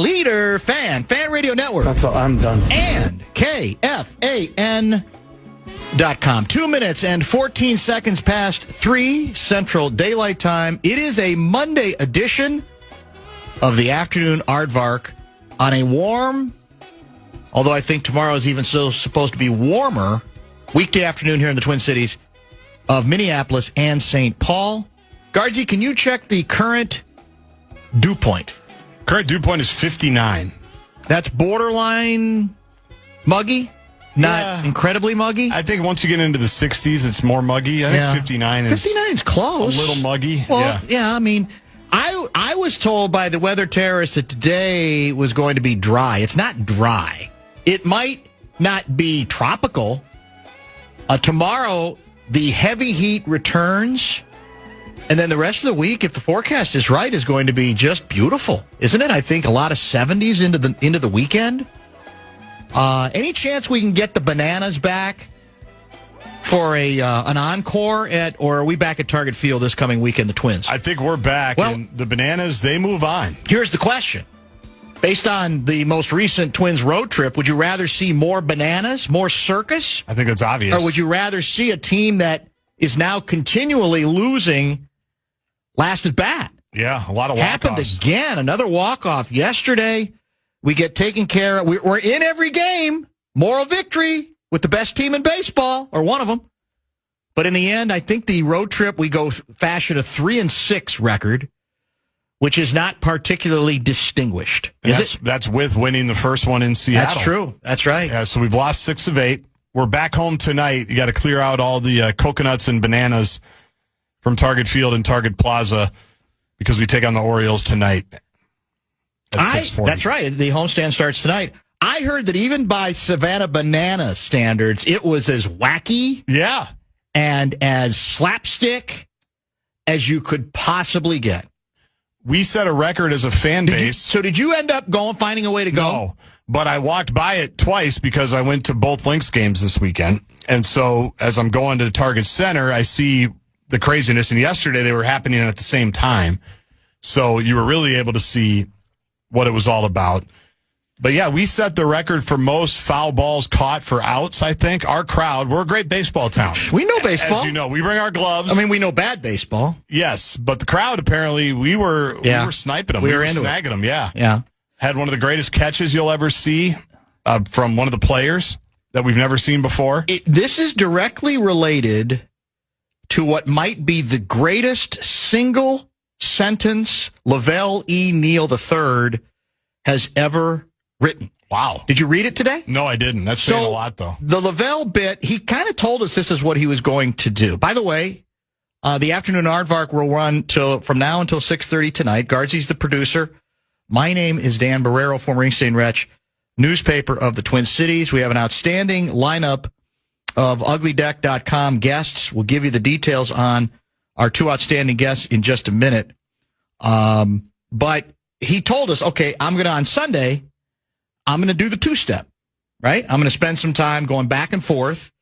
Leader Fan Radio Network. That's all. I'm done. And KFAN.com. 2 minutes and 14 seconds past 3 Central Daylight Time. It is a Monday edition of the afternoon aardvark on a warm, although I think tomorrow is even so supposed to be warmer, weekday afternoon here in the Twin Cities of Minneapolis and St. Paul. Gaardsy, can you check the current dew point? Current dew point is 59. That's borderline muggy? Not incredibly muggy? I think once you get into the 60s, it's more muggy. I think 59 is 59's close. A little muggy. Well, yeah, I mean, I was told by the weather terrorists that today was going to be dry. It's not dry. It might not be tropical. Tomorrow, the heavy heat returns. And then the rest of the week, if the forecast is right, is going to be just beautiful, isn't it? I think a lot of 70s into the weekend. Any chance we can get the Bananas back for an encore or are we back at Target Field this coming weekend, the Twins? I think we're back, and the Bananas, they move on. Here's the question. Based on the most recent Twins road trip, would you rather see more Bananas, more circus? I think that's obvious. Or would you rather see a team that is now continually losing last at bat? Yeah, a lot of walk-offs. Happened again. Another walk-off yesterday. We get taken care of. We're in every game. Moral victory with the best team in baseball, or one of them. But in the end, I think the road trip, we go fashion a 3-6 record, which is not particularly distinguished. That's with winning the first one in Seattle. That's true. That's right. Yeah, so we've lost 6 of 8. We're back home tonight. You got to clear out all the coconuts and bananas from Target Field and Target Plaza because we take on the Orioles tonight. That's right. The homestand starts tonight. I heard that even by Savannah Banana standards, it was as wacky and as slapstick as you could possibly get. We set a record as a fan base. Did you end up finding a way to go? No, but I walked by it twice because I went to both Lynx games this weekend. And so as I'm going to Target Center, I see the craziness. And yesterday they were happening at the same time. So you were really able to see what it was all about. But yeah, we set the record for most foul balls caught for outs, I think. Our crowd, we're a great baseball town. We know baseball. As you know, we bring our gloves. I mean, we know bad baseball. Yes, but the crowd, apparently, we were sniping them. We were snagging them, Yeah. Had one of the greatest catches you'll ever see from one of the players that we've never seen before. This is directly related to what might be the greatest single sentence Lavelle E. Neal III has ever written. Wow. Did you read it today? No, I didn't. That's saying a lot, though. The Lavelle bit, he kind of told us this is what he was going to do. By the way, the afternoon aardvark will run from now until 6:30 tonight. Gaardsy's the producer. My name is Dan Barreiro, former Inkster Wretch, newspaper of the Twin Cities. We have an outstanding lineup of uglydeck.com guests. We'll give you the details on our 2 outstanding guests in just a minute. But he told us, okay, on Sunday, I'm going to do the 2-step, right? I'm going to spend some time going back and forth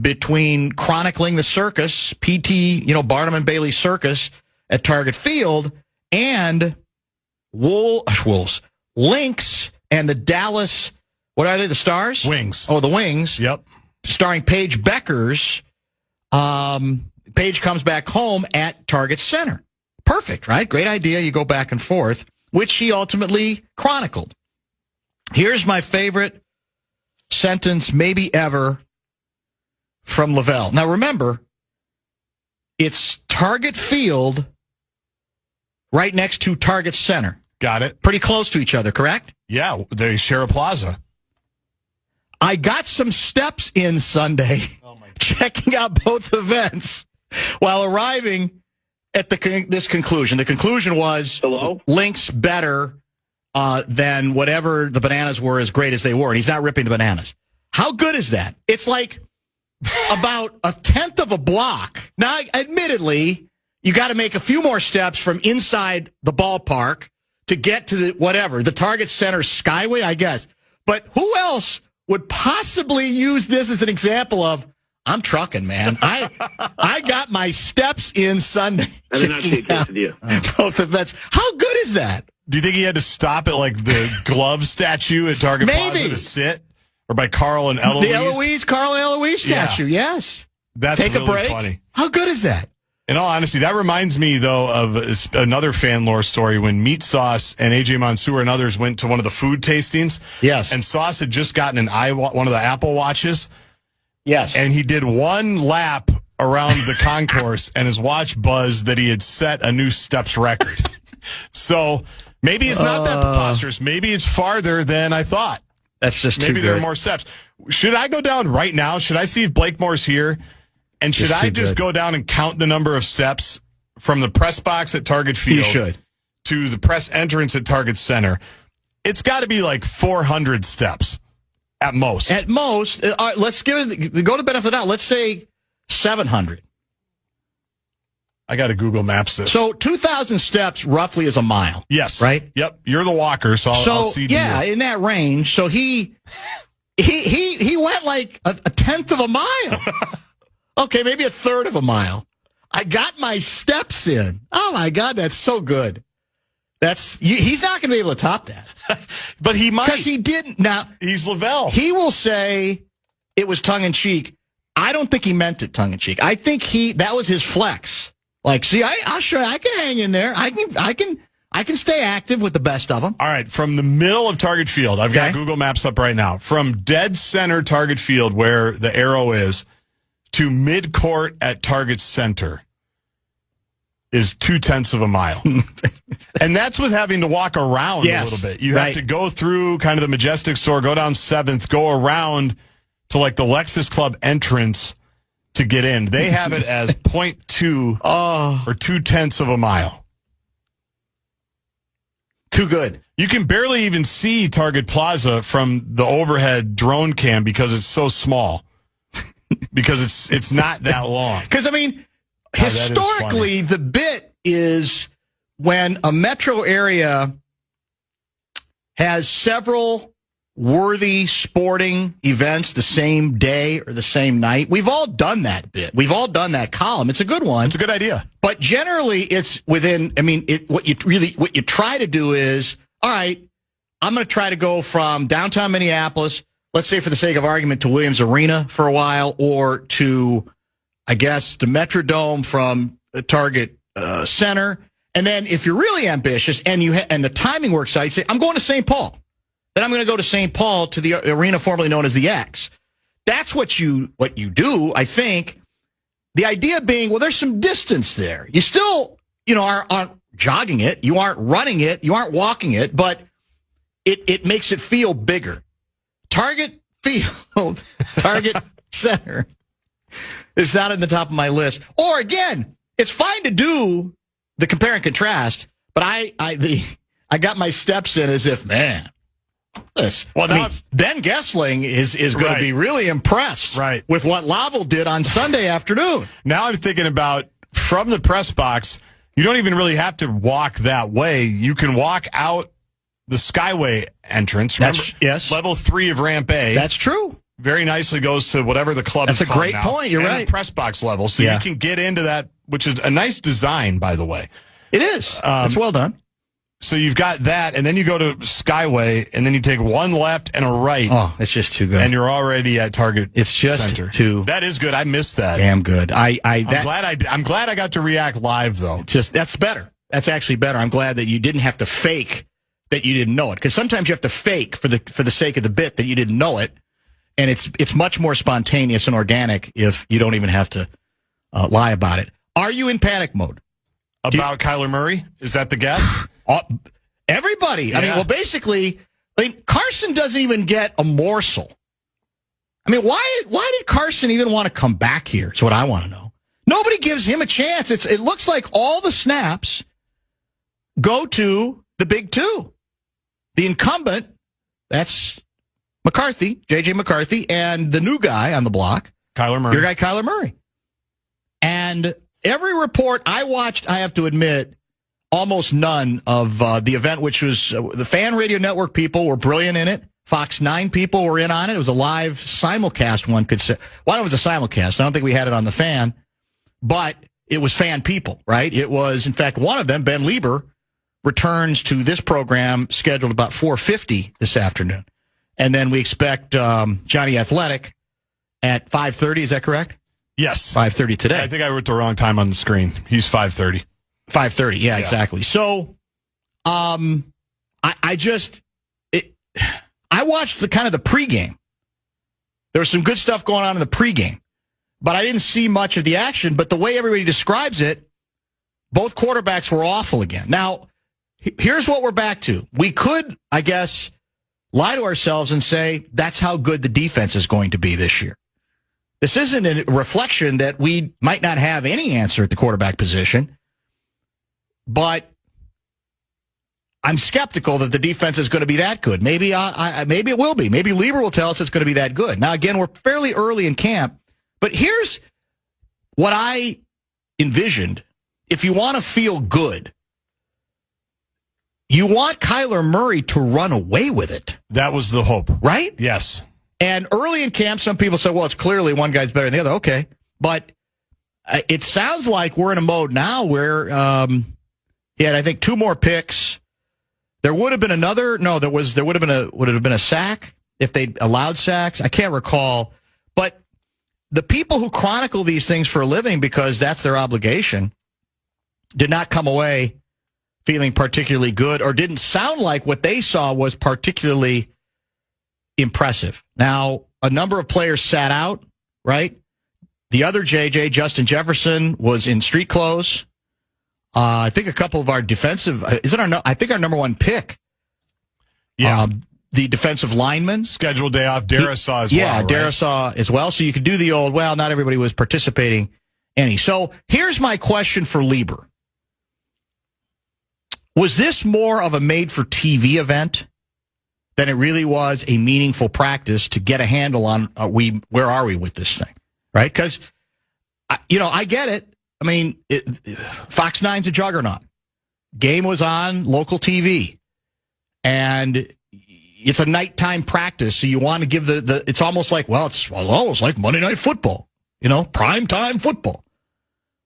between chronicling the circus, PT, Barnum and Bailey Circus at Target Field, and Lynx and the Dallas, what are they, the Stars? Wings. Oh, the Wings. Yep. Starring Paige Beckers. Paige comes back home at Target Center. Perfect, right? Great idea. You go back and forth, which he ultimately chronicled. Here's my favorite sentence maybe ever from Lavelle. Now, remember, it's Target Field right next to Target Center. Got it. Pretty close to each other, correct? Yeah, they share a plaza. I got some steps in Sunday checking out both events while arriving at this conclusion. The conclusion was Lynx better than whatever the bananas were, as great as they were. And he's not ripping the bananas. How good is that? It's like about a tenth of a block. Now, admittedly, you got to make a few more steps from inside the ballpark to get to the Target Center Skyway, I guess. But who else would possibly use this as an example of, I'm trucking, man. I got my steps in Sunday. I did not take that with you. Both events. How good is that? Do you think he had to stop at like the glove statue at Target Plaza to sit? Or by Carl and Eloise? The Carl and Eloise statue, yes. That's Take really a break. Funny. How good is that? In all honesty, that reminds me, though, of another fan lore story when Meat Sauce and AJ Mansour and others went to one of the food tastings. Yes. And Sauce had just gotten one of the Apple Watches. Yes. And he did one lap around the concourse, and his watch buzzed that he had set a new steps record. So maybe it's not that preposterous. Maybe it's farther than I thought. That's just maybe too there good. are more steps. Should I go down right now? Should I see if Blakemore's here? And should I just go down and count the number of steps from the press box at Target Field to the press entrance at Target Center? It's got to be like 400 steps at most. At most. All right, let's go to the benefit of the doubt. Let's say 700. I got to Google Maps this. So 2,000 steps roughly is a mile. Yes. Right? Yep. You're the walker, so I'll see you. Yeah, in that range. So he went like a tenth of a mile. Okay, maybe a third of a mile. I got my steps in. Oh, my God, that's so good. He's not going to be able to top that. But he might. Because he didn't. Now, he's Lavelle. He will say it was tongue-in-cheek. I don't think he meant it tongue-in-cheek. I think that was his flex. Like, see, I'll show you. I can hang in there. I can stay active with the best of them. All right, from the middle of Target Field, I've got Google Maps up right now. From dead center Target Field, where the arrow is, to mid-court at Target Center is 0.2 of a mile. And that's with having to walk around a little bit. You have to go through kind of the Majestic store, go down 7th, go around to like the Lexus Club entrance to get in. They have it as 0.2 or 0.2 of a mile. Too good. You can barely even see Target Plaza from the overhead drone cam because it's so small. Because it's not that long. Because, I mean, historically, the bit is when a metro area has several worthy sporting events the same day or the same night. We've all done that bit. We've all done that column. It's a good one. It's a good idea. But generally, it's within, I mean, what you try to do is, all right, I'm going to try to go from downtown Minneapolis, let's say for the sake of argument, to Williams Arena for a while, or to, I guess, the Metrodome from Target Center. And then if you're really ambitious and and the timing works out, you say, I'm going to St. Paul. Then I'm going to go to St. Paul to the arena formerly known as the X. That's what you do, I think. The idea being, well, there's some distance there. You still, aren't jogging it. You aren't running it. You aren't walking it. But it makes it feel bigger. Target Field, Target Center is not in the top of my list. Or again, it's fine to do the compare and contrast, but I got my steps in as if, man, this. Well, Ben Gessling is going to be really impressed with what Lavelle did on Sunday afternoon. Now I'm thinking about from the press box, you don't even really have to walk that way. You can walk out the Skyway entrance. Remember, yes. Level 3 of Ramp A. That's true. Very nicely goes to whatever the club is called now. That's a great point. You're right. The press box level. So you can get into that, which is a nice design, by the way. It is. It's well done. So you've got that, and then you go to Skyway, and then you take one left and a right. Oh, it's just too good. And you're already at Target Center. It's just too. That is good. I missed that. Damn good. I'm glad I got to react live, though. That's better. That's actually better. I'm glad that you didn't have to fake that you didn't know it, because sometimes you have to fake for the sake of the bit that you didn't know it, and it's much more spontaneous and organic if you don't even have to lie about it. Are you in panic mode about Kyler Murray? Is that the guess? Everybody. Yeah. I mean, well, basically, Carson doesn't even get a morsel. I mean, why did Carson even want to come back here? That's what I want to know. Nobody gives him a chance. It looks like all the snaps go to the big two. The incumbent, that's McCarthy, JJ McCarthy, and the new guy on the block, Kyler Murray. Your guy, Kyler Murray. And every report I watched, I have to admit, almost none of the event, which was the Fan Radio Network people were brilliant in it. Fox 9 people were in on it. It was a live simulcast, one could say. Well, it was a simulcast. I don't think we had it on the Fan, but it was fan people, right? It was, in fact, one of them, Ben Lieber, returns to this program scheduled about 4:50 this afternoon. And then we expect Johnny Athletic at 5:30. Is that correct? Yes. 5:30 today. I think I wrote the wrong time on the screen. He's 5:30. 5:30, yeah, exactly. So, I watched the pregame. There was some good stuff going on in the pregame, but I didn't see much of the action. But the way everybody describes it, both quarterbacks were awful again. Now, here's what we're back to. We could, I guess, lie to ourselves and say that's how good the defense is going to be this year. This isn't a reflection that we might not have any answer at the quarterback position, but I'm skeptical that the defense is going to be that good. Maybe maybe it will be. Maybe Lieber will tell us it's going to be that good. Now, again, we're fairly early in camp, but here's what I envisioned. If you want to feel good, you want Kyler Murray to run away with it. That was the hope. Right? Yes. And early in camp, some people said, well, it's clearly one guy's better than the other. Okay. But it sounds like we're in a mode now where he had, I think, 2 more picks. There would have been another. No, would have been a sack if they allowed sacks. I can't recall. But the people who chronicle these things for a living, because that's their obligation, did not come away feeling particularly good, or didn't sound like what they saw was particularly impressive. Now, a number of players sat out, right? The other JJ, Justin Jefferson, was in street clothes. I think a couple of our defensive, I think our number 1 pick. Yeah. The defensive lineman. Scheduled day off. Darisaw as well. Yeah, right? Darisaw as well. So you could do the old, well, not everybody was participating any. So here's my question for Lieber. Was this more of a made-for-TV event than it really was a meaningful practice to get a handle on where are we with this thing, right? Because, I get it. I mean, Fox 9's a juggernaut. Game was on local TV, and it's a nighttime practice, so you want to give it's almost like, it's almost like Monday Night Football, primetime football.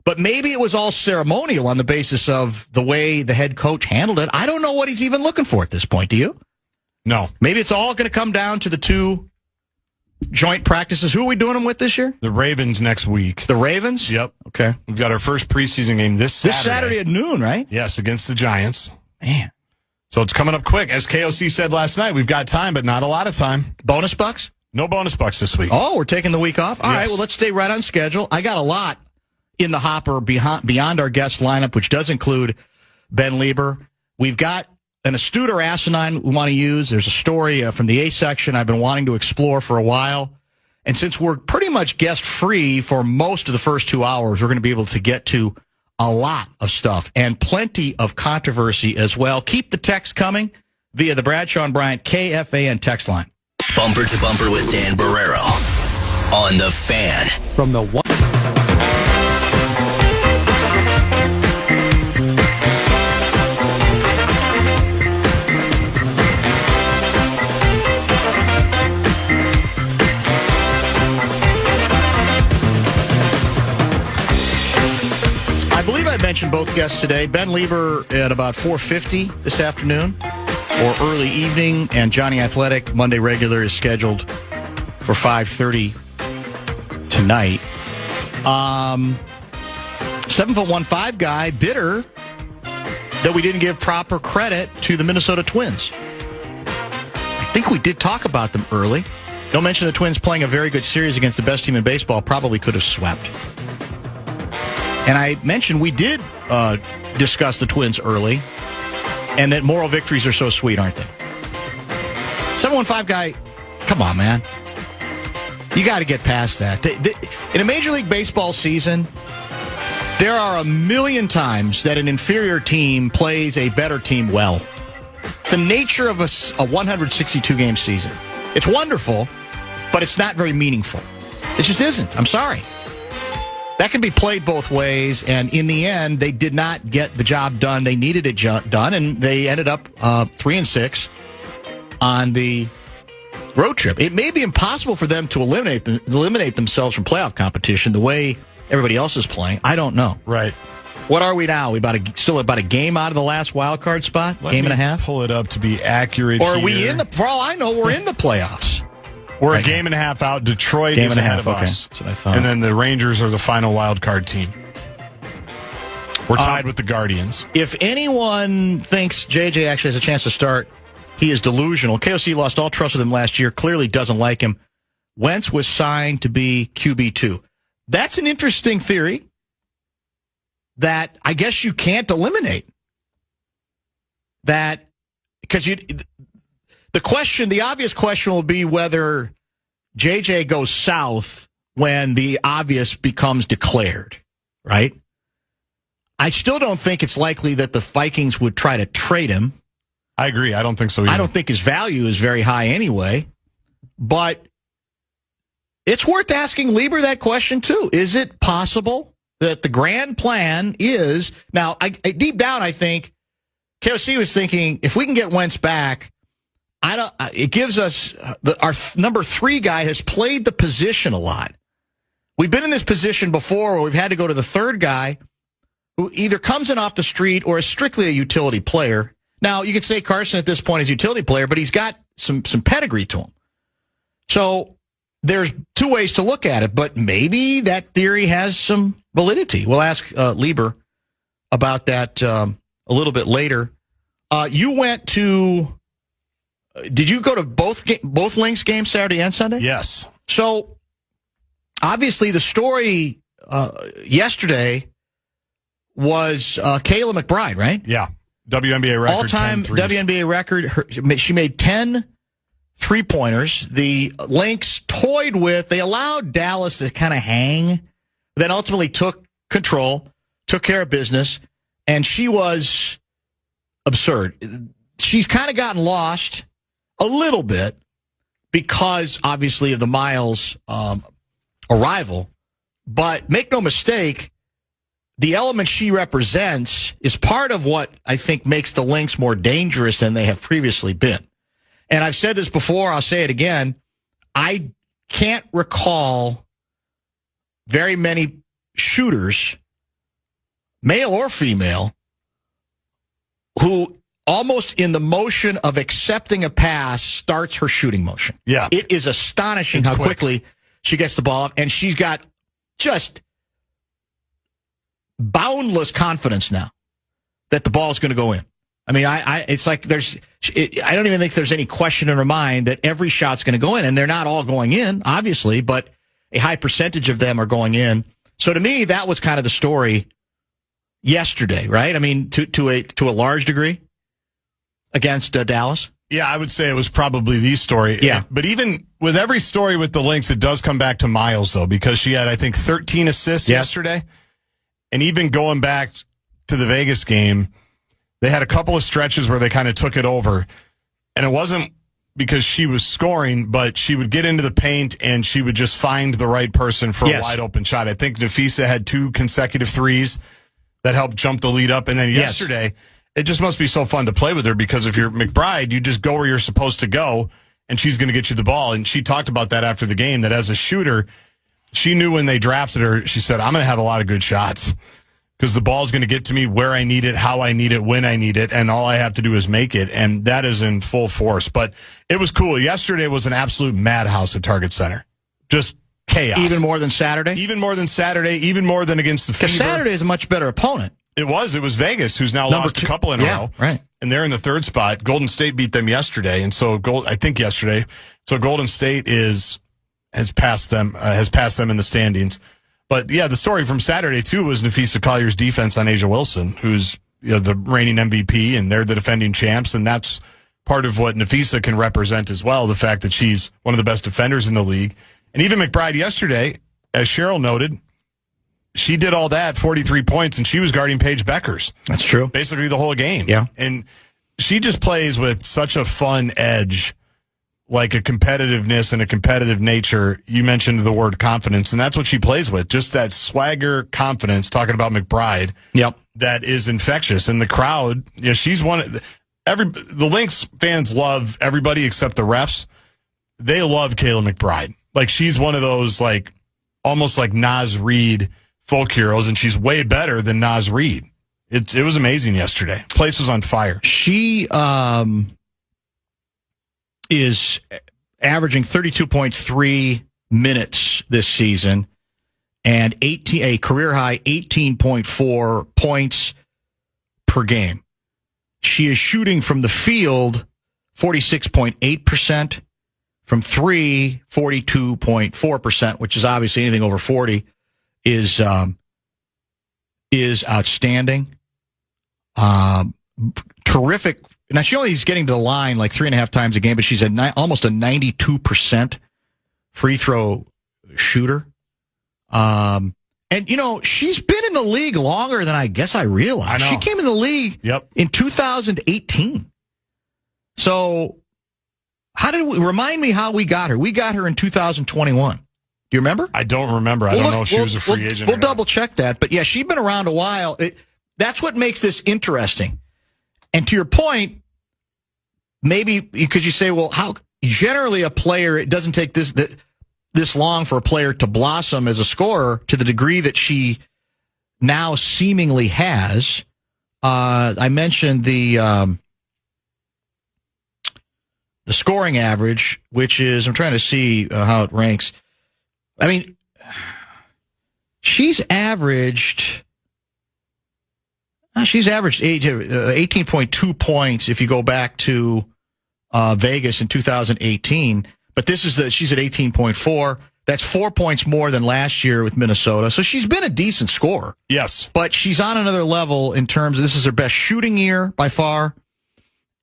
But maybe it was all ceremonial on the basis of the way the head coach handled it. I don't know what he's even looking for at this point. Do you? No. Maybe it's all going to come down to the 2 joint practices. Who are we doing them with this year? The Ravens next week. The Ravens? Yep. Okay. We've got our first preseason game this Saturday. This Saturday at noon, right? Yes, against the Giants. Man. So it's coming up quick. As KOC said last night, we've got time, but not a lot of time. Bonus bucks? No bonus bucks this week. Oh, we're taking the week off? All right, well, let's stay right on schedule. I got a lot in the hopper beyond our guest lineup, which does include Ben Lieber. We've got an astute or asinine we want to use. There's a story from the A section I've been wanting to explore for a while. And since we're pretty much guest-free for most of the first 2 hours, we're going to be able to get to a lot of stuff and plenty of controversy as well. Keep the text coming via the Bradshaw and Bryant KFAN text line. Bumper to Bumper with Dan Barreiro on the Fan. From the one. I believe I mentioned both guests today. Ben Lieber at about 4:50 this afternoon or early evening, and Johnny Athletic, Monday regular, is scheduled for 5:30 tonight. 7'15" guy, bitter that we didn't give proper credit to the Minnesota Twins. I think we did talk about them early. Don't mention the Twins playing a very good series against the best team in baseball, probably could have swept. And I mentioned we did discuss the Twins early, and that moral victories are so sweet, aren't they? 715 guy, come on, man. You got to get past that. In a Major League Baseball season, there are a million times that an inferior team plays a better team well. It's the nature of a 162-game season. It's wonderful, but it's not very meaningful. It just isn't. I'm sorry. That can be played both ways, and in the end, they did not get the job done. They needed it done, and they ended up 3-6 on the road trip. It may be impossible for them to eliminate themselves from playoff competition the way everybody else is playing. I don't know. Right. What are we now? We still about a game out of the last wild card spot? Game and a half? Pull it up to be accurate. Or are here. we for all I know, we're in the playoffs. We're a game and a half out. Detroit is ahead of us. That's what I thought. And then the Rangers are the final wild card team. We're tied with the Guardians. If anyone thinks JJ actually has a chance to start, he is delusional. KOC lost all trust with him last year, clearly doesn't like him. Wentz was signed to be QB2. That's an interesting theory that I guess you can't eliminate. That, because the obvious question will be whether JJ goes south when the obvious becomes declared, right? I still don't think it's likely that the Vikings would try to trade him. I agree. I don't think so either. I don't think his value is very high anyway. But it's worth asking Lieber that question, too. Is it possible that the grand plan is... Now, deep down, I think KOC was thinking, if we can get Wentz back, it gives us... our number 3 guy has played the position a lot. We've been in this position before where we've had to go to the 3rd guy who either comes in off the street or is strictly a utility player. Now, you could say Carson at this point is a utility player, but he's got some pedigree to him. So there's 2 ways to look at it, but maybe that theory has some validity. We'll ask Lieber about that a little bit later. You went to... Did you go to both Lynx games Saturday and Sunday? Yes. So, obviously, the story yesterday was Kayla McBride, right? Yeah. WNBA record. All-time WNBA record. She made 10 3-pointers. The Lynx toyed with, they allowed Dallas to kind of hang, then ultimately took control, took care of business, and she was absurd. She's kind of gotten lost a little bit because, obviously, of the Miles arrival. But make no mistake, the element she represents is part of what I think makes the Lynx more dangerous than they have previously been. And I've said this before, I'll say it again. I can't recall very many shooters, male or female, who almost in the motion of accepting a pass starts her shooting motion. Yeah. It is astonishing how quickly she gets the ball up, and she's got just boundless confidence now that the ball is going to go in. I mean, it's like I don't even think there's any question in her mind that every shot's going to go in, and they're not all going in, obviously, but a high percentage of them are going in. So to me, that was kind of the story yesterday, right? I mean, to a large degree against Dallas. Yeah, I would say it was probably the story. Yeah. But even with every story with the Lynx, it does come back to Miles, though, because she had, I think, 13 assists yesterday. And even going back to the Vegas game, they had a couple of stretches where they kind of took it over. And it wasn't because she was scoring, but she would get into the paint and she would just find the right person for a wide open shot. I think Nafisa had 2 consecutive threes that helped jump the lead up. And then yesterday, it just must be so fun to play with her because if you're McBride, you just go where you're supposed to go and she's going to get you the ball. And she talked about that after the game, that as a shooter, she knew when they drafted her, she said, I'm going to have a lot of good shots because the ball is going to get to me where I need it, how I need it, when I need it, and all I have to do is make it, and that is in full force. But it was cool. Yesterday was an absolute madhouse at Target Center. Just chaos. Even more than Saturday? Even more than Saturday, even more than against the Fever. Because Saturday is a much better opponent. It was Vegas, who's now lost a couple in a row. Right. And they're in the 3rd spot. Golden State beat them yesterday, and so yesterday. So Golden State has passed them in the standings. But yeah, the story from Saturday too was Nafisa Collier's defense on Asia Wilson, who's the reigning MVP, and they're the defending champs, and that's part of what Nafisa can represent as well. The fact that she's one of the best defenders in the league, and even McBride yesterday, as Cheryl noted, she did all that, 43 points, and she was guarding Paige Beckers. That's true. Basically the whole game. Yeah, and she just plays with such a fun edge. Like a competitiveness and a competitive nature. You mentioned the word confidence, and that's what she plays with. Just that swagger confidence, talking about McBride. Yep. That is infectious. And the crowd, she's one. The Lynx fans love everybody except the refs. they love Kayla McBride. Like, she's one of those, like, almost like Naz Reid folk heroes, and she's way better than Naz Reid. It was amazing yesterday. Place was on fire. She is averaging 32.3 minutes this season and a career-high 18.4 points per game. She is shooting from the field 46.8%, from three, 42.4%, which is obviously anything over 40 is outstanding. Terrific. Now, she only is getting to the line like 3.5 times a game, but she's almost a 92% free throw shooter. And, she's been in the league longer than I guess I realized. She came in the league in 2018. So remind me how we got her? We got her in 2021. Do you remember? I don't remember. I don't know if she was a free agent. We'll double check that. But yeah, she's been around a while. That's what makes this interesting. And to your point, maybe because you say, well, how generally a player, it doesn't take this long for a player to blossom as a scorer to the degree that she now seemingly has. I mentioned the scoring average, which is, I'm trying to see how it ranks. I mean, she's averaged 18.2 points if you go back to Vegas in 2018. But she's at 18.4. That's 4 points more than last year with Minnesota. So she's been a decent scorer. Yes. But she's on another level in terms of this is her best shooting year by far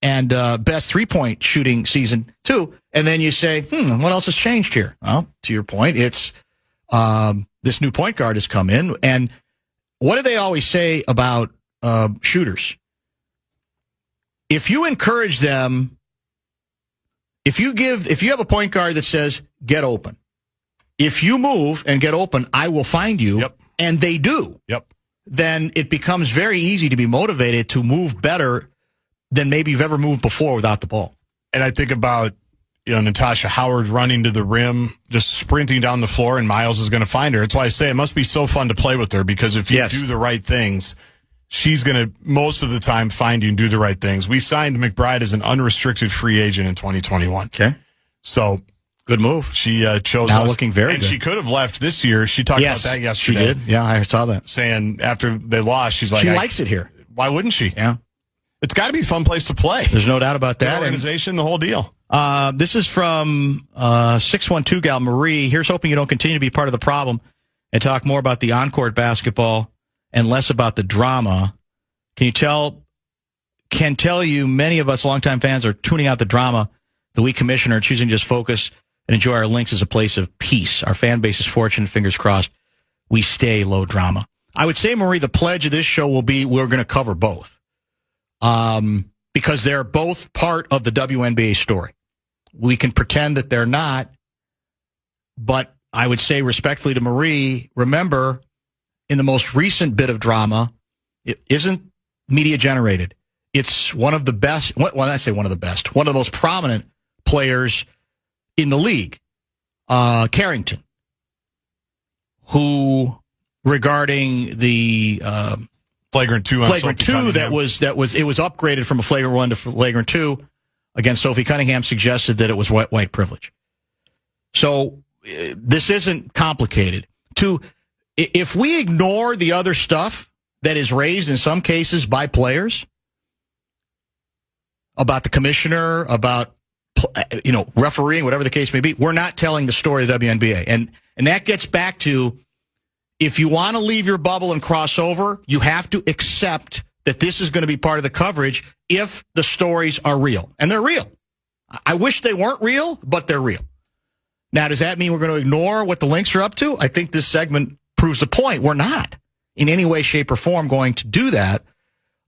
and best three-point shooting season, too. And then you say, what else has changed here? Well, to your point, it's this new point guard has come in. And what do they always say about shooters? If you encourage them, if you have a point guard that says, get open, if you move and get open, I will find you, and they do, then it becomes very easy to be motivated to move better than maybe you've ever moved before without the ball. And I think about, Natasha Howard running to the rim, just sprinting down the floor, and Miles is going to find her. That's why I say it must be so fun to play with her, because if you do the right things, she's going to, most of the time, find you and do the right things. We signed McBride as an unrestricted free agent in 2021. Okay. So, good move. She chose now us. Looking very and good. she could have left this year. She talked about that yesterday. She did. Yeah, I saw that. Saying after they lost, she's like, she likes it here. Why wouldn't she? Yeah. It's got to be a fun place to play. There's no doubt about that. The organization, the whole deal. This is from 612 Gal Marie. Here's hoping you don't continue to be part of the problem and talk more about the on-court basketball and less about the drama. Can tell you many of us longtime fans are tuning out the drama. The weak commissioner and choosing to just focus and enjoy our Lynx as a place of peace. Our fan base is fortunate, fingers crossed, we stay low drama. I would say, Marie, the pledge of this show will be we're going to cover both. Because they're both part of the WNBA story. We can pretend that they're not, but I would say respectfully to Marie, remember, in the most recent bit of drama, it isn't media generated. It's one of the best, one of the most prominent players in the league, Carrington, who, regarding the flagrant two that was it was upgraded from a flagrant 1 to flagrant 2 against Sophie Cunningham, suggested that it was white privilege. So this isn't complicated. If we ignore the other stuff that is raised in some cases by players about the commissioner, about refereeing, whatever the case may be, we're not telling the story of the WNBA. And that gets back to, if you want to leave your bubble and cross over, you have to accept that this is going to be part of the coverage if the stories are real. And they're real. I wish they weren't real, but they're real. Now, does that mean we're going to ignore what the Lynx are up to? I think this segment proves the point. We're not in any way, shape, or form going to do that.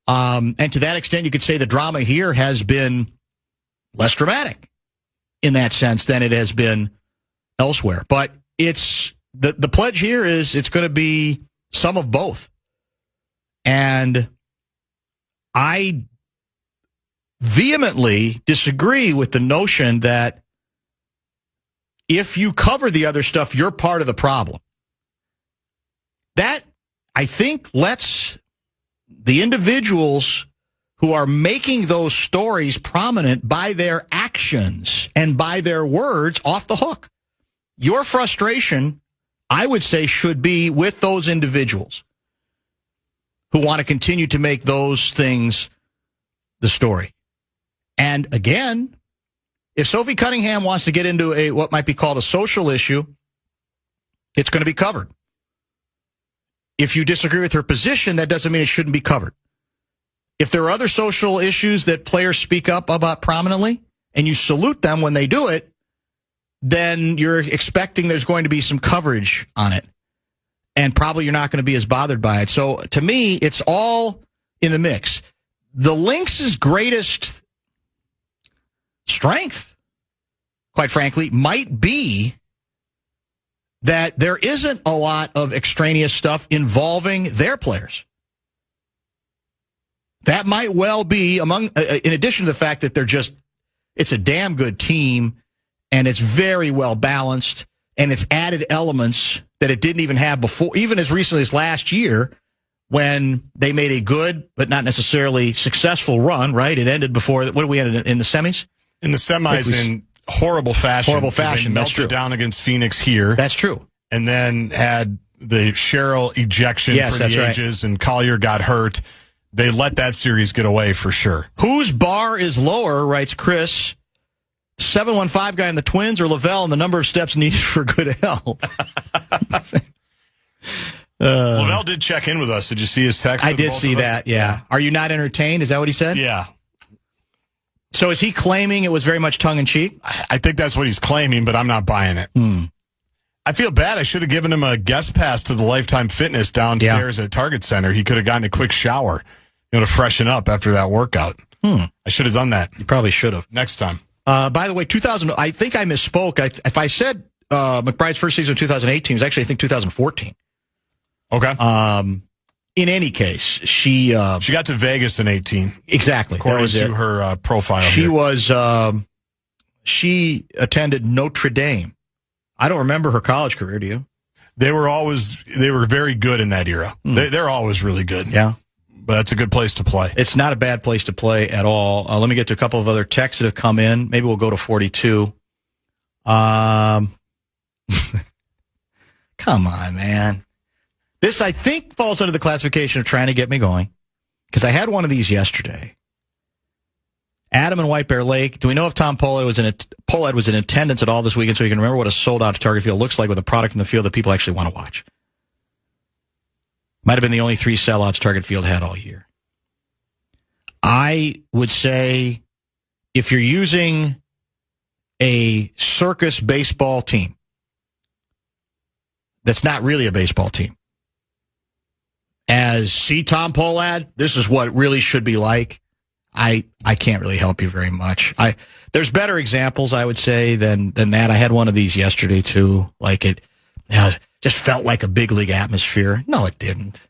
And to that extent, you could say the drama here has been less dramatic in that sense than it has been elsewhere. But it's... The pledge here is it's going to be some of both. And I vehemently disagree with the notion that if you cover the other stuff, you're part of the problem. That, I think, lets the individuals who are making those stories prominent by their actions and by their words off the hook. Your frustration, I would say, should be with those individuals who want to continue to make those things the story. And again, if Sophie Cunningham wants to get into what might be called a social issue, it's going to be covered. If you disagree with her position, that doesn't mean it shouldn't be covered. If there are other social issues that players speak up about prominently, and you salute them when they do it, then you're expecting there's going to be some coverage on it. And probably you're not going to be as bothered by it. So to me, it's all in the mix. The Lynx's greatest strength, quite frankly, might be that there isn't a lot of extraneous stuff involving their players. That might well be in addition to the fact that it's a damn good team and it's very well balanced and it's added elements that it didn't even have before, even as recently as last year when they made a good but not necessarily successful run, right? It ended before, what did we end in the semis? In the semis, in horrible fashion. Horrible fashion. They melted down against Phoenix here. That's true. And then had the Cheryl ejection for the ages, and Collier got hurt. They let that series get away for sure. Whose bar is lower, writes Chris? 715 guy in the Twins or Lavelle and the number of steps needed for good health? Lavelle did check in with us. Did you see his text? I did see that, yeah. Are you not entertained? Is that what he said? Yeah. So is he claiming it was very much tongue-in-cheek? I think that's what he's claiming, but I'm not buying it. I feel bad. I should have given him a guest pass to the Lifetime Fitness downstairs at Target Center. He could have gotten a quick shower, to freshen up after that workout. I should have done that. You probably should have. Next time. By the way, 2000. I think I misspoke. If I said McBride's first season of 2018, it was actually, I think, 2014. Okay. In any case, she got to Vegas in 18. Exactly. According to her profile. She attended Notre Dame. I don't remember her college career, do you? They were very good in that era. They're always really good. Yeah. But that's a good place to play. It's not a bad place to play at all. Let me get to a couple of other texts that have come in. Maybe we'll go to 42. Come on, man. This, I think, falls under the classification of trying to get me going, because I had one of these yesterday. Adam in White Bear Lake. Do we know if Tom Pohlad was in attendance at all this weekend so he can remember what a sold-out Target Field looks like with a product in the field that people actually want to watch? Might have been the only 3 sellouts Target Field had all year. I would say if you're using a circus baseball team that's not really a baseball team, as see Tom Pohlad, this is what it really should be like. I can't really help you very much. There's better examples, I would say, than that. I had one of these yesterday too. Like it just felt like a big league atmosphere. No, it didn't.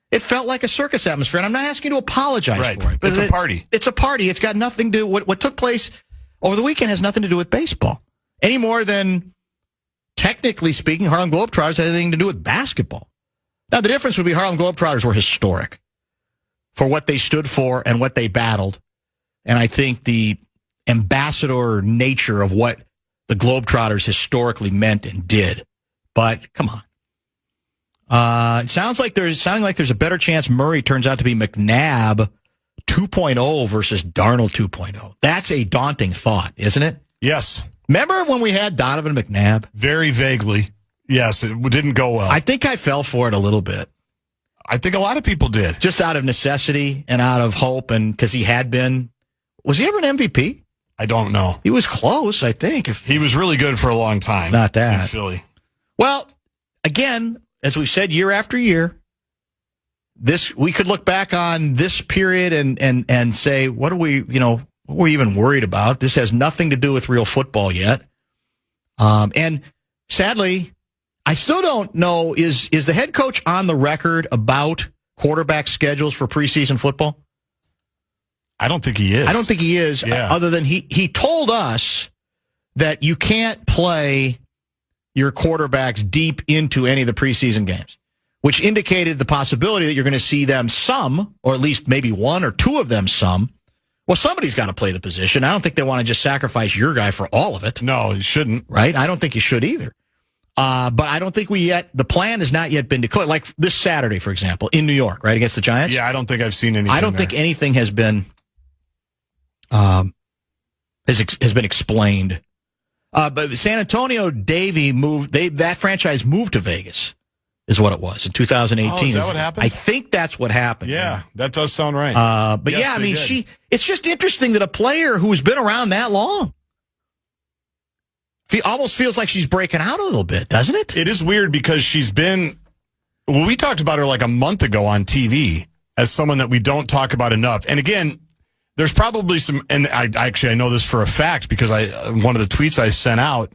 It felt like a circus atmosphere, and I'm not asking you to apologize for it. But it's a party. It's a party. It's got nothing to do. What took place over the weekend has nothing to do with baseball any more than, technically speaking, Harlem Globetrotters had anything to do with basketball. Now, the difference would be Harlem Globetrotters were historic for what they stood for and what they battled. And I think the ambassador nature of what the Globetrotters historically meant and did. But come on. It sounds like there's a better chance Murray turns out to be McNabb 2.0 versus Darnold 2.0. That's a daunting thought, isn't it? Yes. Remember when we had Donovan McNabb? Very vaguely. Yes, it didn't go well. I think I fell for it a little bit. I think a lot of people did. Just out of necessity and out of hope, and because he had been. Was he ever an MVP? I don't know. He was close, I think. He was really good for a long time. Not that. In Philly. Well, again, as we've said year after year, we could look back on this period and say, what are we even worried about? This has nothing to do with real football yet. And sadly, I still don't know, is the head coach on the record about quarterback schedules for preseason football? I don't think he is. I don't think he is, other than he told us that you can't play your quarterbacks deep into any of the preseason games, which indicated the possibility that you're going to see them some, or at least maybe one or two of them some. Well, somebody's got to play the position. I don't think they want to just sacrifice your guy for all of it. No, you shouldn't. Right? I don't think you should either. But I don't think the plan has not yet been declared. Like this Saturday, for example, in New York, right, against the Giants? Yeah, I don't think I've seen anything. I don't think anything has been has been explained. But San Antonio Davey that franchise moved to Vegas, is what it was in 2018. Oh, is that what happened? I think that's what happened. Yeah, that does sound right. But yes, yeah, I mean, it's just interesting that a player who's been around that long almost feels like she's breaking out a little bit, doesn't it? It is weird because she's been, well, we talked about her like a month ago on TV as someone that we don't talk about enough. And again, there's probably some, and I know this for a fact because one of the tweets I sent out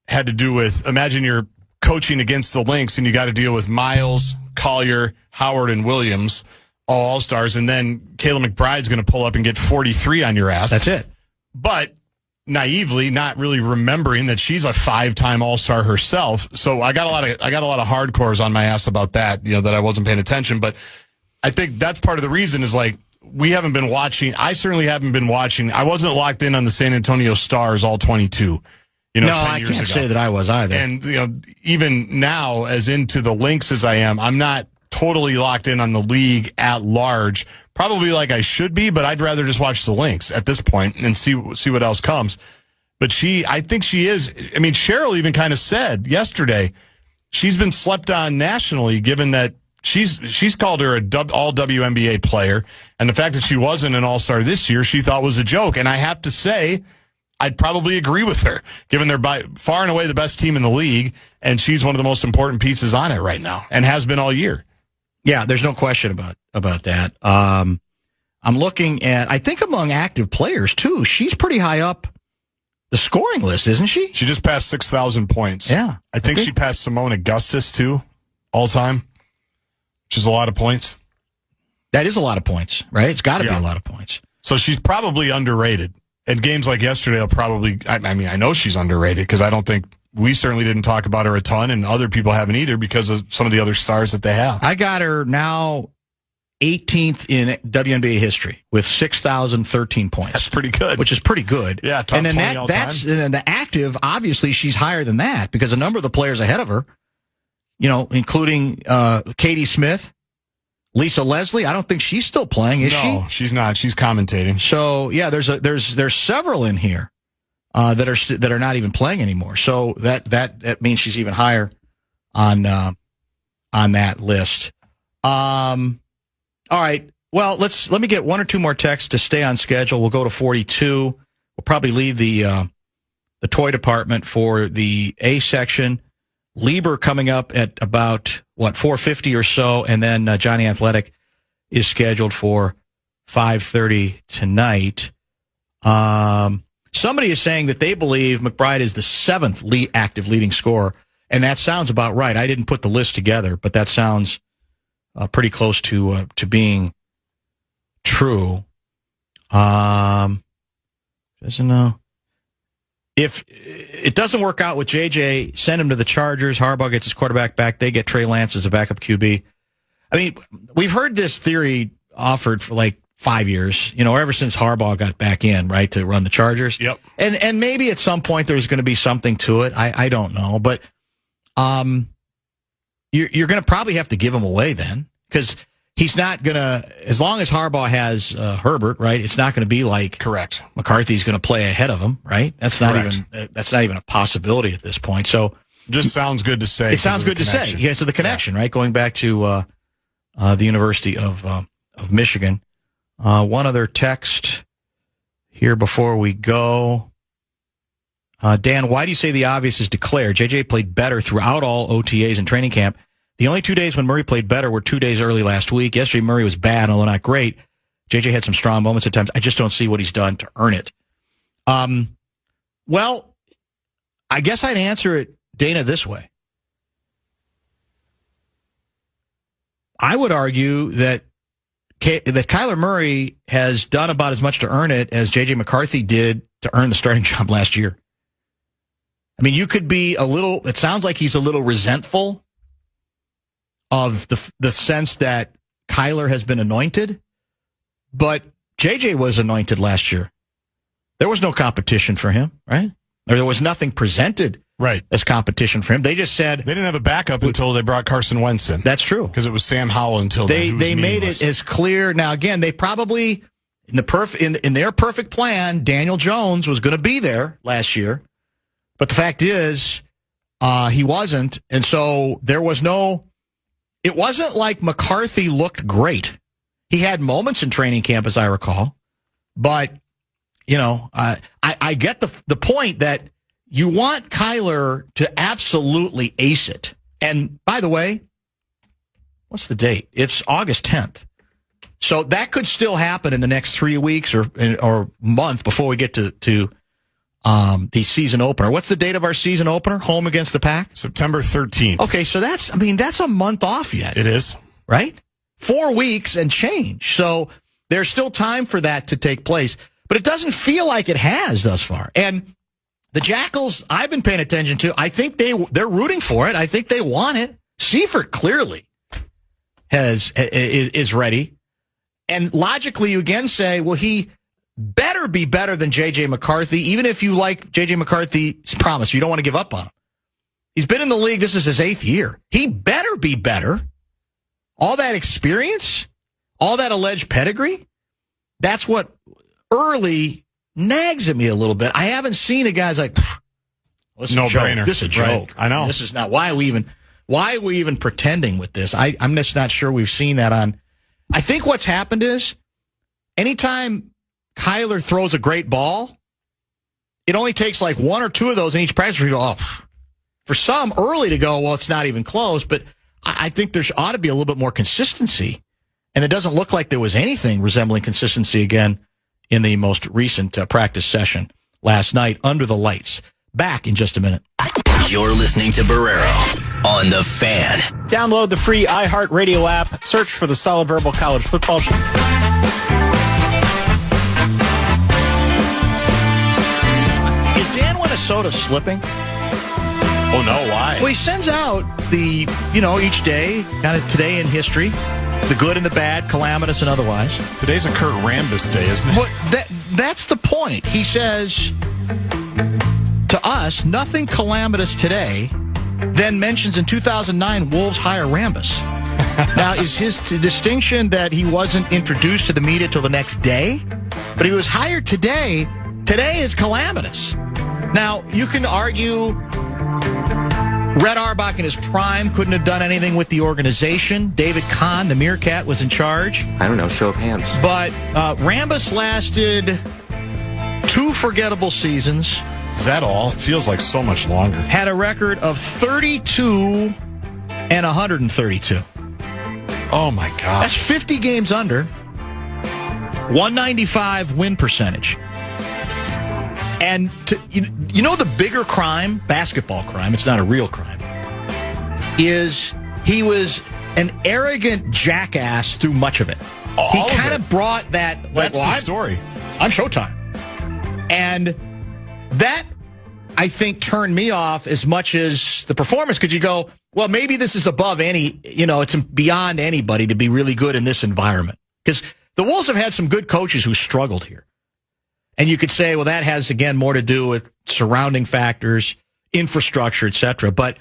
had to do with, imagine you're coaching against the Lynx and you got to deal with Miles, Collier, Howard, and Williams, all All-Stars, and then Kayla McBride's going to pull up and get 43 on your ass. That's it. But naively, not really remembering that she's a 5-time All-Star herself. So I got a lot of hardcores on my ass about that, that I wasn't paying attention. But I think that's part of the reason is like, we haven't been watching. I certainly haven't been watching. I wasn't locked in on the San Antonio Stars all 22. No, 10 I years can't ago. say that I was either. And even now, as into the Lynx as I am, I'm not totally locked in on the league at large. Probably like I should be, but I'd rather just watch the Lynx at this point and see what else comes. But I think she is. I mean, Cheryl even kind of said yesterday she's been slept on nationally, given that she's called her all WNBA player, and the fact that she wasn't an All-Star this year, she thought was a joke. And I have to say, I'd probably agree with her, given they're by far and away the best team in the league, and she's one of the most important pieces on it right now, and has been all year. Yeah, there's no question about that. I'm looking at, I think among active players, too, she's pretty high up the scoring list, isn't she? She just passed 6,000 points. Yeah. I think she passed Simone Augustus, too, all time, which is a lot of points. That is a lot of points, right? It's got to be a lot of points. So she's probably underrated. And games like yesterday will probably, I know she's underrated because I don't think, we certainly didn't talk about her a ton, and other people haven't either because of some of the other stars that they have. I got her now 18th in WNBA history with 6,013 points. That's pretty good. Which is pretty good. Yeah, top 20 all time. And the active, obviously, she's higher than that because a number of the players ahead of her, including Katie Smith, Lisa Leslie. I don't think she's still playing, is she? No, she's not. She's commentating. So yeah, there's several in here that are not even playing anymore. So that means she's even higher on that list. All right. Well, let me get one or two more texts to stay on schedule. We'll go to 42. We'll probably leave the toy department for the A section. Lieber coming up at about 4:50 or so, and then Johnny Athletic is scheduled for 5:30 tonight. Somebody is saying that they believe McBride is the 7th active leading scorer, and that sounds about right. I didn't put the list together, but that sounds pretty close to being true. Doesn't know. If it doesn't work out with JJ, send him to the Chargers. Harbaugh gets his quarterback back. They get Trey Lance as a backup QB. I mean, we've heard this theory offered for like 5 years, ever since Harbaugh got back in, right, to run the Chargers. Yep. And maybe at some point there's going to be something to it. I don't know. But you're going to probably have to give him away then, because he's not going to, as long as Harbaugh has Herbert, right, it's not going to be like correct. McCarthy's going to play ahead of him, right? That's not even a possibility at this point. So just sounds good to say. It sounds good to say. Yeah, so the connection, right, going back to the University of Michigan. One other text here before we go. Dan, why do you say the obvious is declared? JJ played better throughout all OTAs and training camp. The only 2 days when Murray played better were 2 days early last week. Yesterday, Murray was bad, although not great. JJ had some strong moments at times. I just don't see what he's done to earn it. Well, I guess I'd answer it, Dana, this way. I would argue that Kyler Murray has done about as much to earn it as JJ McCarthy did to earn the starting job last year. I mean, you could be it sounds like he's a little resentful of the sense that Kyler has been anointed, but JJ was anointed last year. There was no competition for him, right? Or there was nothing presented as competition for him. They just said... They didn't have a backup until they brought Carson Wentz in. That's true. Because it was Sam Howell until they made it as clear. Now, again, they probably, in their perfect plan, Daniel Jones was going to be there last year. But the fact is, he wasn't. And so there was no... It wasn't like McCarthy looked great. He had moments in training camp, as I recall. But, I get the point that you want Kyler to absolutely ace it. And, by the way, what's the date? It's August 10th. So that could still happen in the next 3 weeks or month before we get to the season opener. What's the date of our season opener? Home against the Pack? September 13th. Okay, so that's a month off yet. It is. Right? 4 weeks and change. So there's still time for that to take place. But it doesn't feel like it has thus far. And the Jackals, I've been paying attention to, I think they're rooting for it. I think they want it. Seifert clearly is ready. And logically, you again say, well, he better be better than JJ McCarthy, even if you like JJ McCarthy's promise. You don't want to give up on him. He's been in the league. This is his 8th year. He better be better. All that experience, all that alleged pedigree, that's what early nags at me a little bit. I haven't seen a guy's like, no brainer. This is a joke. Right. I know. This is not. Why are we even pretending with this? I'm just not sure we've seen that on. I think what's happened is anytime Kyler throws a great ball, it only takes like 1 or 2 of those in each practice where you go, for some early to go, well, it's not even close, but I think there ought to be a little bit more consistency. And it doesn't look like there was anything resembling consistency again in the most recent practice session last night under the lights. Back in just a minute. You're listening to Barreiro on The Fan. Download the free iHeartRadio app. Search for the Solid Verbal College Football Show. Is Dan Minnesota slipping? Oh, no, why? Well, he sends out each day, kind of today in history, the good and the bad, calamitous and otherwise. Today's a Kurt Rambis day, isn't it? Well, that's the point. He says, to us, nothing calamitous today, then mentions in 2009 Wolves hire Rambis. Now, is his distinction that he wasn't introduced to the media till the next day? But he was hired today. Today is calamitous. Now, you can argue Red Auerbach in his prime couldn't have done anything with the organization. David Kahn, the Meerkat, was in charge. I don't know, show of hands. But Rambis lasted 2 forgettable seasons. Is that all? It feels like so much longer. Had a record of 32 and 132. Oh, my God. That's 50 games under. 195 win percentage. And you know the bigger crime, basketball crime, it's not a real crime, is he was an arrogant jackass through much of it. He kind of brought that. That's the story. I'm Showtime. And that, I think, turned me off as much as the performance. Because you go, well, maybe this is above it's beyond anybody to be really good in this environment. Because the Wolves have had some good coaches who struggled here. And you could say, well, that has, again, more to do with surrounding factors, infrastructure, etc. But,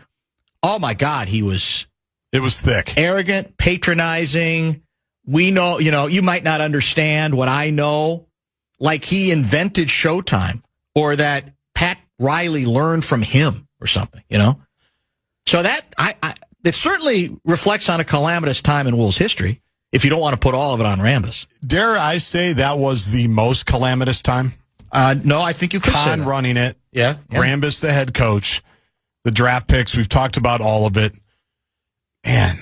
oh, my God, it was thick. Arrogant, patronizing. We know, you might not understand what I know. Like he invented Showtime or that Pat Riley learned from him or something, So that, it certainly reflects on a calamitous time in Wolves history. If you don't want to put all of it on Rambis. Dare I say that was the most calamitous time? No, I think you could say Kahn that. running it. Yeah. Rambis, the head coach. The draft picks. We've talked about all of it. Man.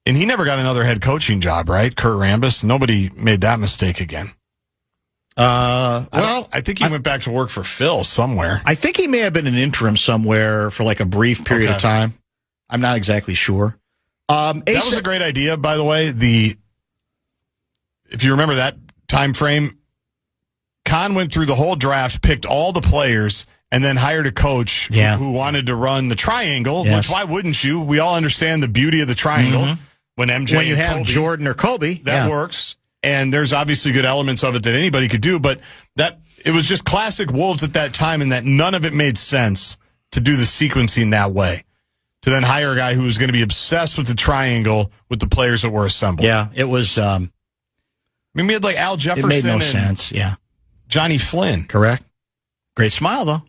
And he never got another head coaching job, right? Kurt Rambis. Nobody made that mistake again. I think he went back to work for Phil somewhere. I think he may have been an interim somewhere for like a brief period of time. I'm not exactly sure. That was a great idea, by the way. If you remember that time frame, Kahn went through the whole draft, picked all the players, and then hired a coach who wanted to run the triangle, which why wouldn't you? We all understand the beauty of the triangle. When MJ when you have Kobe, Jordan or Kobe. That works. And there's obviously good elements of it that anybody could do, but it was just classic Wolves at that time, and that none of it made sense to do the sequencing that way. To then hire a guy who was going to be obsessed with the triangle with the players that were assembled. Yeah, it was. I mean, we had like Al Jefferson. It made no sense. Yeah, Johnny Flynn. Correct. Great smile though.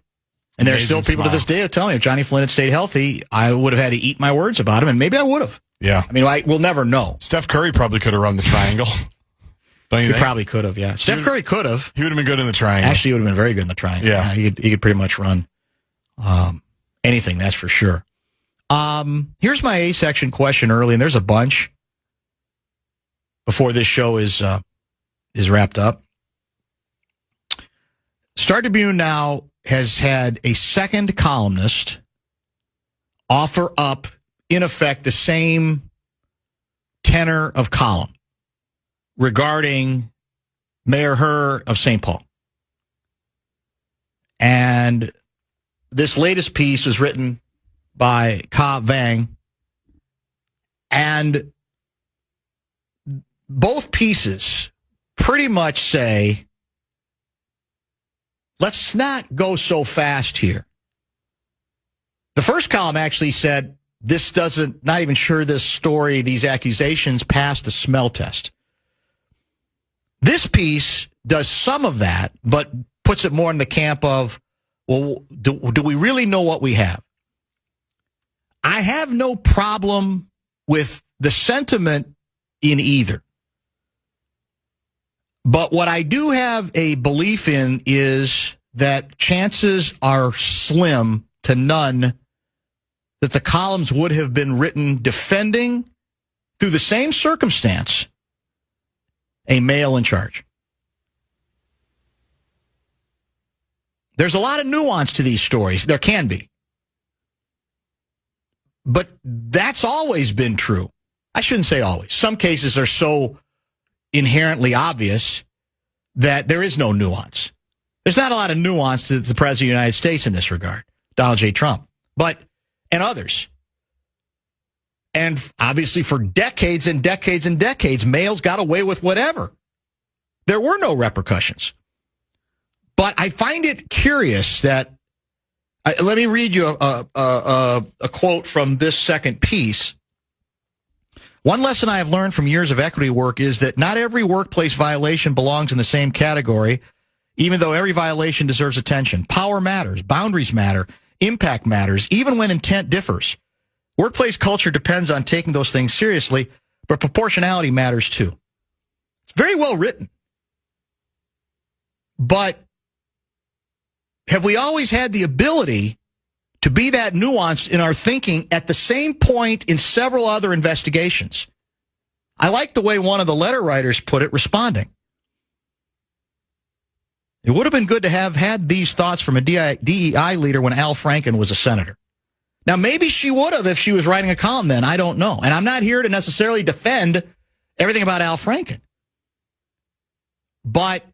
And there's still people to this day that tell me if Johnny Flynn had stayed healthy, I would have had to eat my words about him, and maybe I would have. Yeah. I mean, we'll never know. Steph Curry probably could have run the triangle. Don't you think? He probably could have, yeah. Steph Curry could have. He would have been good in the triangle. Actually, he would have been very good in the triangle. Yeah. He could pretty much run anything, that's for sure. Here's my A-section question early, and there's a bunch before this show is wrapped up. Star Tribune now has had a second columnist offer up, in effect, the same tenor of column regarding Mayor Herr of St. Paul. And this latest piece was written by Ka Vang, and both pieces pretty much say, let's not go so fast here. The first column actually said, not even sure this story, these accusations passed the smell test. This piece does some of that, but puts it more in the camp of, well, do we really know what we have? I have no problem with the sentiment in either. But what I do have a belief in is that chances are slim to none that the columns would have been written defending, through the same circumstance, a male in charge. There's a lot of nuance to these stories. There can be. But that's always been true. I shouldn't say always. Some cases are so inherently obvious that there is no nuance. There's not a lot of nuance to the President of the United States in this regard, Donald J. Trump, and others. And obviously for decades and decades and decades, males got away with whatever. There were no repercussions. But I find it curious that, let me read you a quote from this second piece. One lesson I have learned from years of equity work is that not every workplace violation belongs in the same category, even though every violation deserves attention. Power matters, boundaries matter, impact matters, even when intent differs. Workplace culture depends on taking those things seriously, but proportionality matters too. It's very well written. But have we always had the ability to be that nuanced in our thinking at the same point in several other investigations? I like the way one of the letter writers put it, responding. It would have been good to have had these thoughts from a DEI leader when Al Franken was a senator. Now, maybe she would have if she was writing a column then. I don't know. And I'm not here to necessarily defend everything about Al Franken. But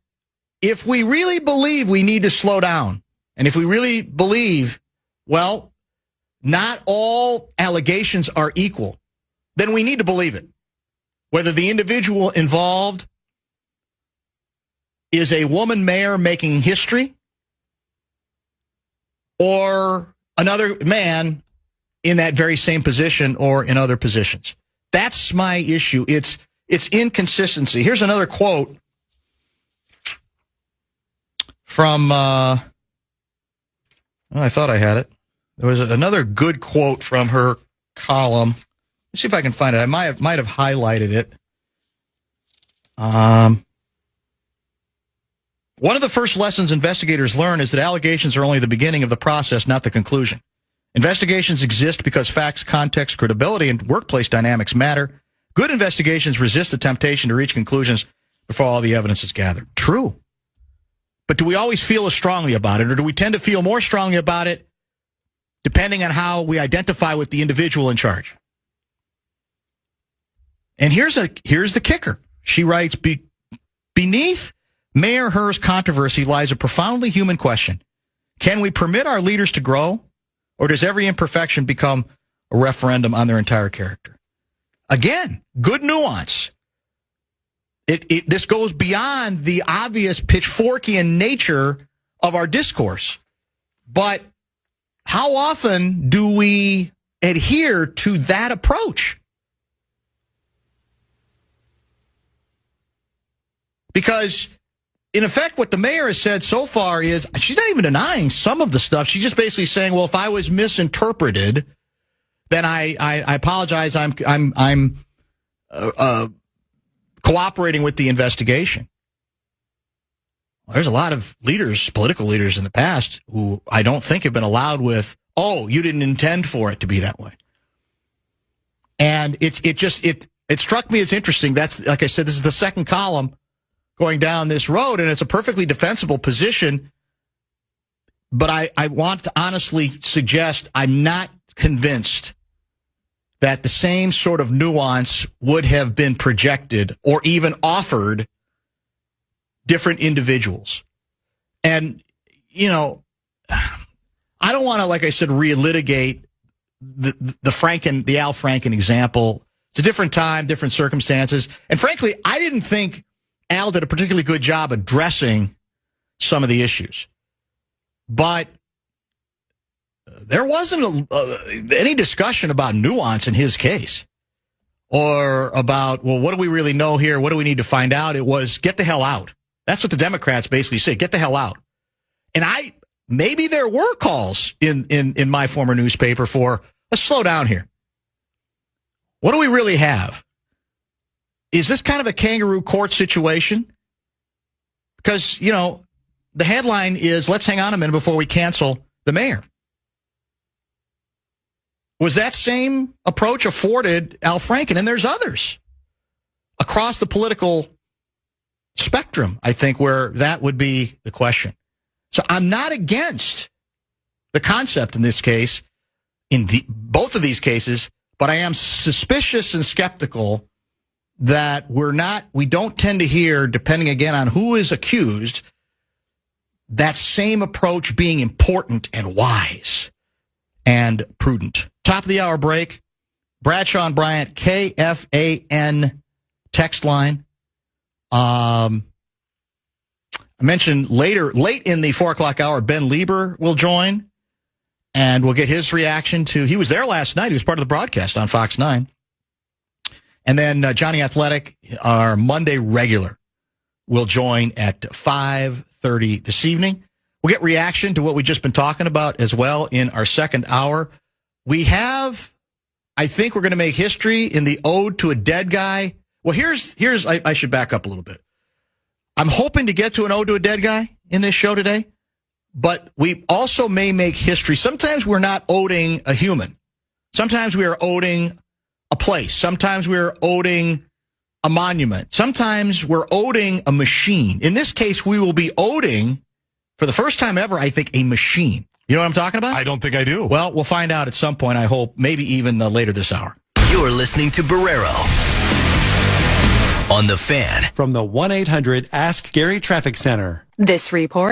if we really believe we need to slow down, and if we really believe, well, not all allegations are equal, then we need to believe it. Whether the individual involved is a woman mayor making history or another man in that very same position or in other positions. That's my issue. It's inconsistency. Here's another quote from, I thought I had it. There was another good quote from her column. Let's see if I can find it. I might have highlighted it. One of the first lessons investigators learn is that allegations are only the beginning of the process, not the conclusion. Investigations exist because facts, context, credibility, and workplace dynamics matter. Good investigations resist the temptation to reach conclusions before all the evidence is gathered. True. But do we always feel as strongly about it, or do we tend to feel more strongly about it depending on how we identify with the individual in charge? And here's the kicker. She writes, beneath Mayor Herr's controversy lies a profoundly human question. Can we permit our leaders to grow, or does every imperfection become a referendum on their entire character? Again, good nuance. This goes beyond the obvious pitchforkian nature of our discourse. But how often do we adhere to that approach? Because, in effect, what the mayor has said so far is she's not even denying some of the stuff. She's just basically saying, well, if I was misinterpreted, then I apologize. I'm cooperating with the investigation. Well, there's a lot of leaders, political leaders in the past, who I don't think have been allowed with, oh, you didn't intend for it to be that way. And it struck me as interesting. That's, like I said, this is the second column going down this road, and it's a perfectly defensible position. But I want to honestly suggest I'm not convinced that the same sort of nuance would have been projected or even offered different individuals. And, you know, I don't want to, like I said, relitigate the Al Franken example. It's a different time, different circumstances. And frankly, I didn't think Al did a particularly good job addressing some of the issues. But there wasn't any discussion about nuance in his case or about, well, what do we really know here? What do we need to find out? It was get the hell out. That's what the Democrats basically say, get the hell out. And maybe there were calls in my former newspaper for, let's slow down here. What do we really have? Is this kind of a kangaroo court situation? Because, you know, the headline is, let's hang on a minute before we cancel the mayor. Was that same approach afforded Al Franken? And there's others across the political spectrum, I think, where that would be the question. So I'm not against the concept in this case, in both of these cases, but I am suspicious and skeptical that we don't tend to hear, depending again on who is accused, that same approach being important and wise and prudent. Top of the hour break. Bradshaw and Bryant, KFAN text line. I mentioned late in the 4 o'clock hour, Ben Lieber will join, and we'll get his reaction to, he was there last night. He was part of the broadcast on Fox 9. And then Johnny Athletic, our Monday regular, will join at 5:30 this evening. We'll get reaction to what we've just been talking about as well in our second hour. We have, I think we're going to make history in the Ode to a Dead Guy. Well, I should back up a little bit. I'm hoping to get to an Ode to a Dead Guy in this show today, but we also may make history. Sometimes we're not owing a human. Sometimes we are owing a place. Sometimes we're owing a monument. Sometimes we're owing a machine. In this case, we will be owing, for the first time ever, I think, a machine. You know what I'm talking about? I don't think I do. Well, we'll find out at some point, I hope, maybe even later this hour. You're listening to Barreiro on The Fan. From the 1-800-ASK-GARY Traffic Center. This report